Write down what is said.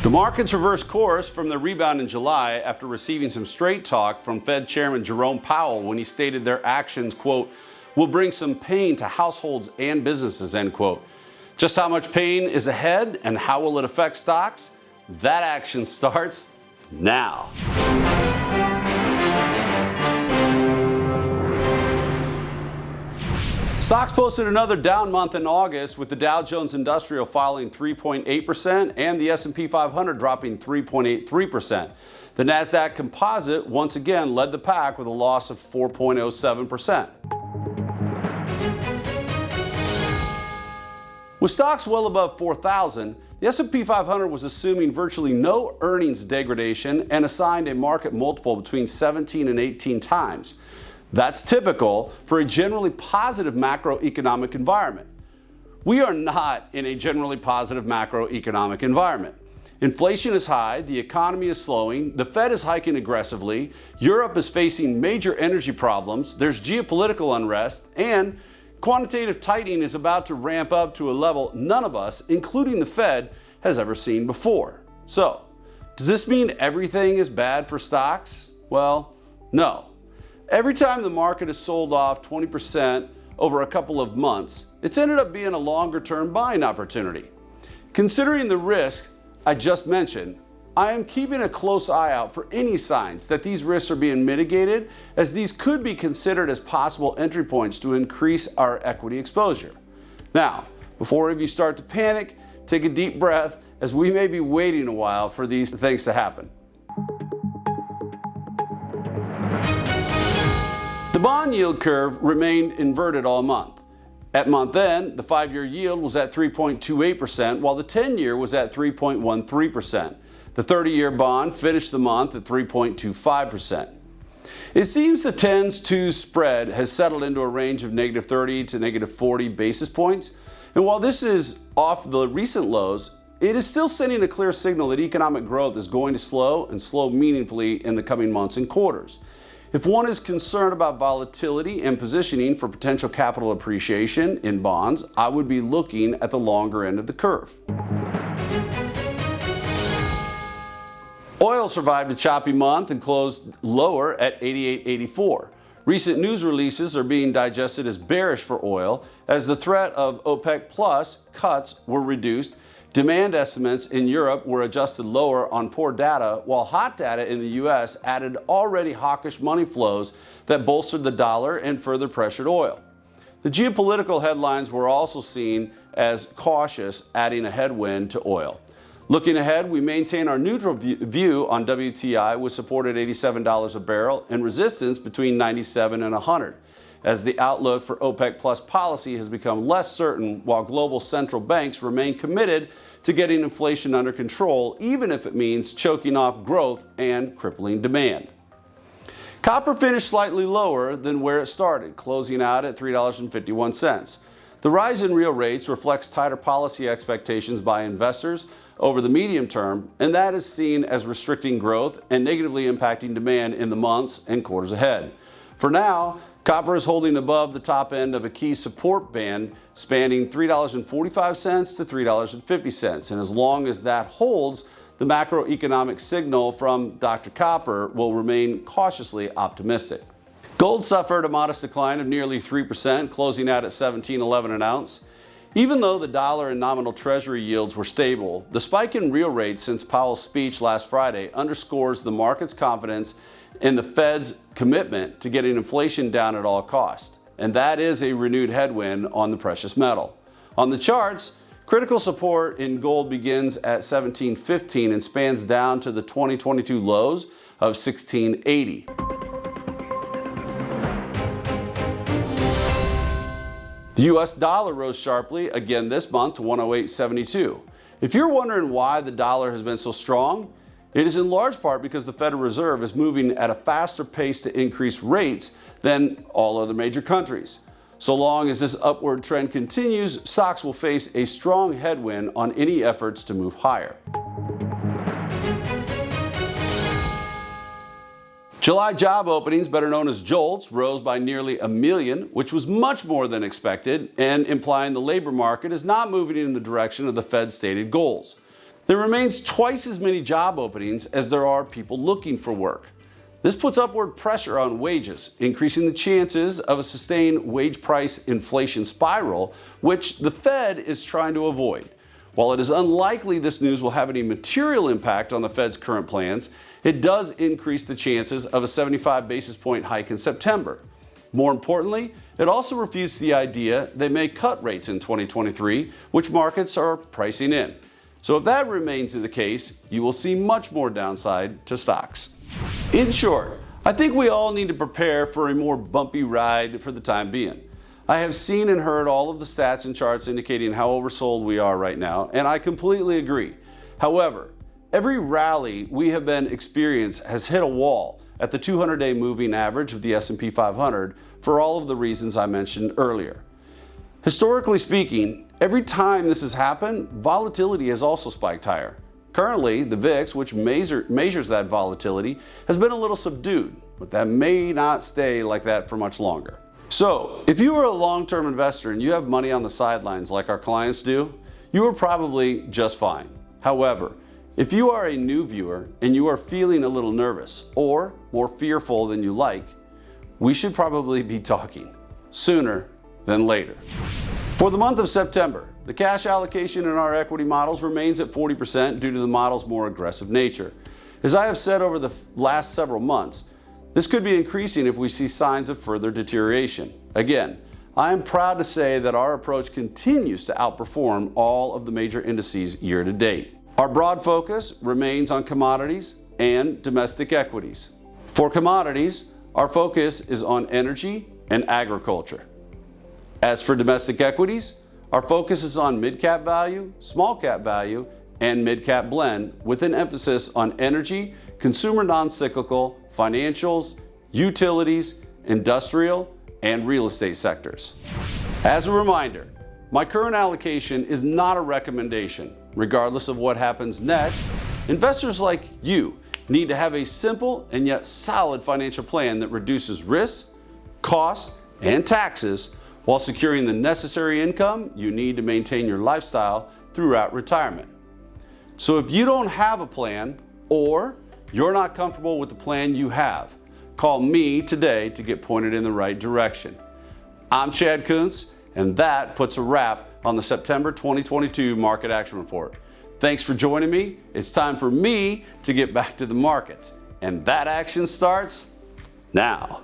The markets reversed course from the rebound in July after receiving some straight talk from Fed Chairman Jerome Powell when he stated their actions, quote, will bring some pain to households and businesses, end quote. Just how much pain is ahead and how will it affect stocks? That action starts now. Stocks posted another down month in August, with the Dow Jones Industrial falling 3.8% and the S&P 500 dropping 3.83%. The Nasdaq Composite once again led the pack with a loss of 4.07%. With stocks well above 4,000, the S&P 500 was assuming virtually no earnings degradation and assigned a market multiple between 17 and 18 times. That's typical for a generally positive macroeconomic environment. We are not in a generally positive macroeconomic environment. Inflation is high, the economy is slowing, the Fed is hiking aggressively, Europe is facing major energy problems, there's geopolitical unrest, and quantitative tightening is about to ramp up to a level none of us, including the Fed, has ever seen before. So, does this mean everything is bad for stocks? Well, no. Every time the market has sold off 20% over a couple of months, it's ended up being a longer-term buying opportunity. Considering the risk I just mentioned, I am keeping a close eye out for any signs that these risks are being mitigated, as these could be considered as possible entry points to increase our equity exposure. Now, before any of you start to panic, take a deep breath, as we may be waiting a while for these things to happen. The bond yield curve remained inverted all month. At month end, the 5-year yield was at 3.28%, while the 10-year was at 3.13%. The 30-year bond finished the month at 3.25%. It seems the 10s-2 spread has settled into a range of negative 30 to negative 40 basis points. And while this is off the recent lows, it is still sending a clear signal that economic growth is going to slow and slow meaningfully in the coming months and quarters. If one is concerned about volatility and positioning for potential capital appreciation in bonds, I would be looking at the longer end of the curve. Oil survived a choppy month and closed lower at 88.84. Recent news releases are being digested as bearish for oil, as the threat of OPEC Plus cuts were reduced. Demand estimates in Europe were adjusted lower on poor data, while hot data in the U.S. added already hawkish money flows that bolstered the dollar and further pressured oil. The geopolitical headlines were also seen as cautious, adding a headwind to oil. Looking ahead, we maintain our neutral view on WTI with support at $87 a barrel and resistance between 97 and 100. As the outlook for OPEC Plus policy has become less certain, while global central banks remain committed to getting inflation under control, even if it means choking off growth and crippling demand. Copper finished slightly lower than where it started, closing out at $3.51. The rise in real rates reflects tighter policy expectations by investors over the medium term, and that is seen as restricting growth and negatively impacting demand in the months and quarters ahead. For now, copper is holding above the top end of a key support band spanning $3.45 to $3.50. And as long as that holds, the macroeconomic signal from Dr. Copper will remain cautiously optimistic. Gold suffered a modest decline of nearly 3%, closing out at $17.11 an ounce. Even though the dollar and nominal treasury yields were stable, the spike in real rates since Powell's speech last Friday underscores the market's confidence in the Fed's commitment to getting inflation down at all costs. And that is a renewed headwind on the precious metal. On the charts, critical support in gold begins at $17.15 and spans down to the 2022 lows of $16.80. The US dollar rose sharply again this month to 108.72. If you're wondering why the dollar has been so strong, it is in large part because the Federal Reserve is moving at a faster pace to increase rates than all other major countries. So long as this upward trend continues, stocks will face a strong headwind on any efforts to move higher. July job openings, better known as JOLTS, rose by nearly 1 million, which was much more than expected, and implying the labor market is not moving in the direction of the Fed's stated goals. There remains twice as many job openings as there are people looking for work. This puts upward pressure on wages, increasing the chances of a sustained wage price inflation spiral, which the Fed is trying to avoid. While it is unlikely this news will have any material impact on the Fed's current plans, it does increase the chances of a 75 basis point hike in September. More importantly, it also refutes the idea they may cut rates in 2023, which markets are pricing in. So if that remains the case, you will see much more downside to stocks. In short, I think we all need to prepare for a more bumpy ride for the time being. I have seen and heard all of the stats and charts indicating how oversold we are right now, and I completely agree. However, every rally we have been experiencing has hit a wall at the 200-day moving average of the S&P 500 for all of the reasons I mentioned earlier. Historically speaking, every time this has happened, volatility has also spiked higher. Currently, the VIX, which measures that volatility, has been a little subdued, but that may not stay like that for much longer. So, if you are a long-term investor and you have money on the sidelines like our clients do, you are probably just fine. However, if you are a new viewer and you are feeling a little nervous or more fearful than you like, we should probably be talking sooner than later. For the month of September, the cash allocation in our equity models remains at 40% due to the model's more aggressive nature. As I have said over the last several months, this could be increasing if we see signs of further deterioration. Again, I am proud to say that our approach continues to outperform all of the major indices year to date. Our broad focus remains on commodities and domestic equities. For commodities, our focus is on energy and agriculture. As for domestic equities, our focus is on mid-cap value, small-cap value, and mid-cap blend with an emphasis on energy, consumer non-cyclical, financials, utilities, industrial, and real estate sectors. As a reminder, my current allocation is not a recommendation. Regardless of what happens next, investors like you need to have a simple and yet solid financial plan that reduces risks, costs, and taxes while securing the necessary income you need to maintain your lifestyle throughout retirement. So if you don't have a plan or you're not comfortable with the plan you have, call me today to get pointed in the right direction. I'm Chad Kuntz, and that puts a wrap on the September 2022 Market Action Report. Thanks for joining me. It's time for me to get back to the markets, and that action starts now.